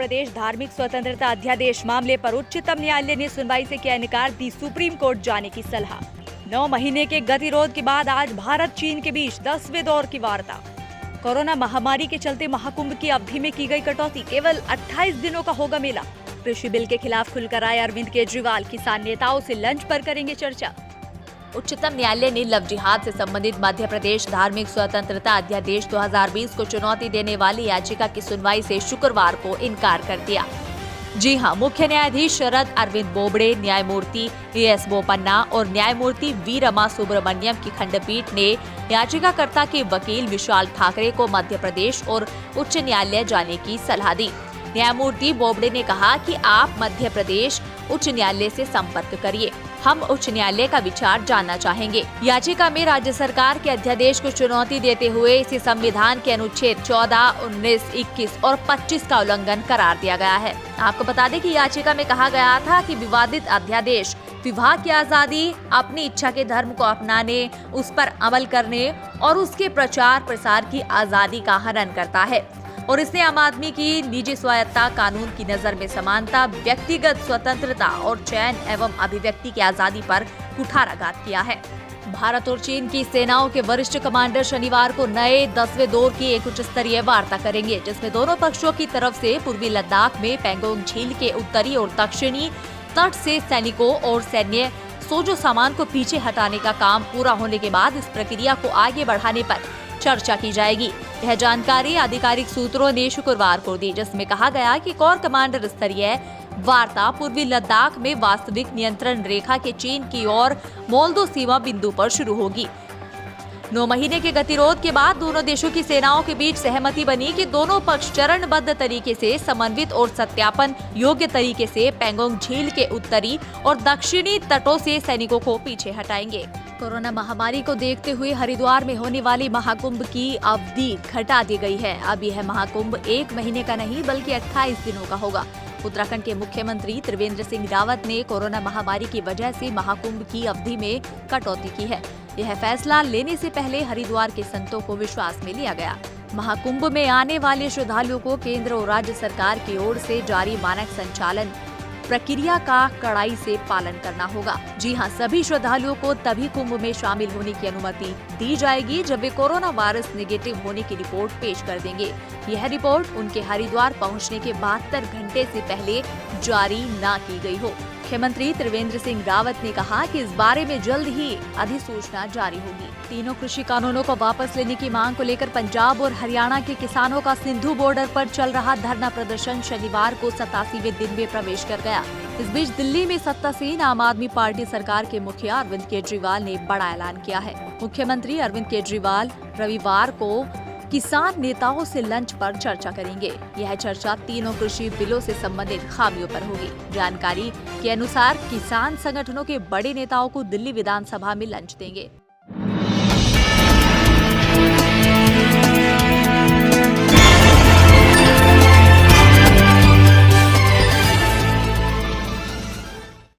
प्रदेश धार्मिक स्वतंत्रता अध्यादेश मामले पर उच्चतम न्यायालय ने सुनवाई से किया इनकार, दी सुप्रीम कोर्ट जाने की सलाह। 9 महीने के गतिरोध के बाद आज भारत चीन के बीच 10वें दौर की वार्ता। कोरोना महामारी के चलते महाकुंभ की अवधि में की गई कटौती, केवल 28 दिनों का होगा मेला। कृषि बिल के खिलाफ खुलकर आए अरविंद केजरीवाल, किसान नेताओं से लंच पर करेंगे चर्चा। उच्चतम न्यायालय ने लव जिहाद से संबंधित मध्य प्रदेश धार्मिक स्वतंत्रता अध्यादेश 2020 को चुनौती देने वाली याचिका की सुनवाई से शुक्रवार को इनकार कर दिया। जी हां, मुख्य न्यायाधीश शरद अरविंद बोबड़े, न्यायमूर्ति एस बोपन्ना और न्यायमूर्ति वी रमा सुब्रमण्यम की खंडपीठ ने याचिकाकर्ता के वकील विशाल ठाकरे को मध्य प्रदेश और उच्च न्यायालय जाने की सलाह दी। न्यायमूर्ति बोबड़े ने कहा कि आप मध्य प्रदेश उच्च न्यायालय से संपर्क करिए, हम उच्च न्यायालय का विचार जानना चाहेंगे। याचिका में राज्य सरकार के अध्यादेश को चुनौती देते हुए इसे संविधान के अनुच्छेद 14, 19, 21 और 25 का उल्लंघन करार दिया गया है। आपको बता दें कि याचिका में कहा गया था कि विवादित अध्यादेश विवाह की आजादी, अपनी इच्छा के धर्म को अपनाने, उस पर अमल करने और उसके प्रचार प्रसार की आजादी का हनन करता है और इसने आम आदमी की निजी स्वायत्ता, कानून की नजर में समानता, व्यक्तिगत स्वतंत्रता और चयन एवं अभिव्यक्ति की आजादी पर कुठाराघात किया है। भारत और चीन की सेनाओं के वरिष्ठ कमांडर शनिवार को नए 10वें दौर की एक उच्च स्तरीय वार्ता करेंगे, जिसमें दोनों पक्षों की तरफ से पूर्वी लद्दाख में पैंगोंग झील के उत्तरी और दक्षिणी तट से सैनिकों और सैन्य सोजो सामान को पीछे हटाने का काम पूरा होने के बाद इस प्रक्रिया को आगे बढ़ाने पर चर्चा की जाएगी। यह जानकारी आधिकारिक सूत्रों ने शुक्रवार को दी, जिसमें कहा गया कि कोर कमांडर स्तरीय वार्ता पूर्वी लद्दाख में वास्तविक नियंत्रण रेखा के चीन की ओर मोल्दो सीमा बिंदु पर शुरू होगी। 9 महीने के गतिरोध के बाद दोनों देशों की सेनाओं के बीच सहमति बनी कि दोनों पक्ष चरणबद्ध तरीके से समन्वित और सत्यापन योग्य तरीके से पैंगोंग झील के उत्तरी और दक्षिणी तटों से सैनिकों को पीछे हटाएंगे। कोरोना महामारी को देखते हुए हरिद्वार में होने वाली महाकुंभ की अवधि घटा दी गई है। अब यह महाकुंभ 1 महीने का नहीं बल्कि 28 दिनों का होगा। उत्तराखंड के मुख्यमंत्री त्रिवेंद्र सिंह रावत ने कोरोना महामारी की वजह से महाकुंभ की अवधि में कटौती की है। यह फैसला लेने से पहले हरिद्वार के संतों को विश्वास में लिया गया। महाकुंभ में आने वाले श्रद्धालुओं को केंद्र और राज्य सरकार की ओर से जारी मानक संचालन प्रक्रिया का कड़ाई से पालन करना होगा। जी हां, सभी श्रद्धालुओं को तभी कुंभ में शामिल होने की अनुमति दी जाएगी जब वे कोरोना वायरस नेगेटिव होने की रिपोर्ट पेश कर देंगे। यह रिपोर्ट उनके हरिद्वार पहुंचने के 72 घंटे से पहले जारी न की गई हो। मुख्यमंत्री त्रिवेंद्र सिंह रावत ने कहा कि इस बारे में जल्द ही अधिसूचना जारी होगी। तीनों कृषि कानूनों को वापस लेने की मांग को लेकर पंजाब और हरियाणा के किसानों का सिंधु बॉर्डर पर चल रहा धरना प्रदर्शन शनिवार को 87वें दिन में प्रवेश कर गया। इस बीच दिल्ली में सत्तासीन आम आदमी पार्टी सरकार के मुखिया अरविंद केजरीवाल ने बड़ा ऐलान किया है। मुख्यमंत्री अरविंद केजरीवाल रविवार को किसान नेताओं से लंच पर चर्चा करेंगे। यह चर्चा तीनों कृषि बिलों से संबंधित खामियों पर होगी। जानकारी के अनुसार किसान संगठनों के बड़े नेताओं को दिल्ली विधानसभा में लंच देंगे।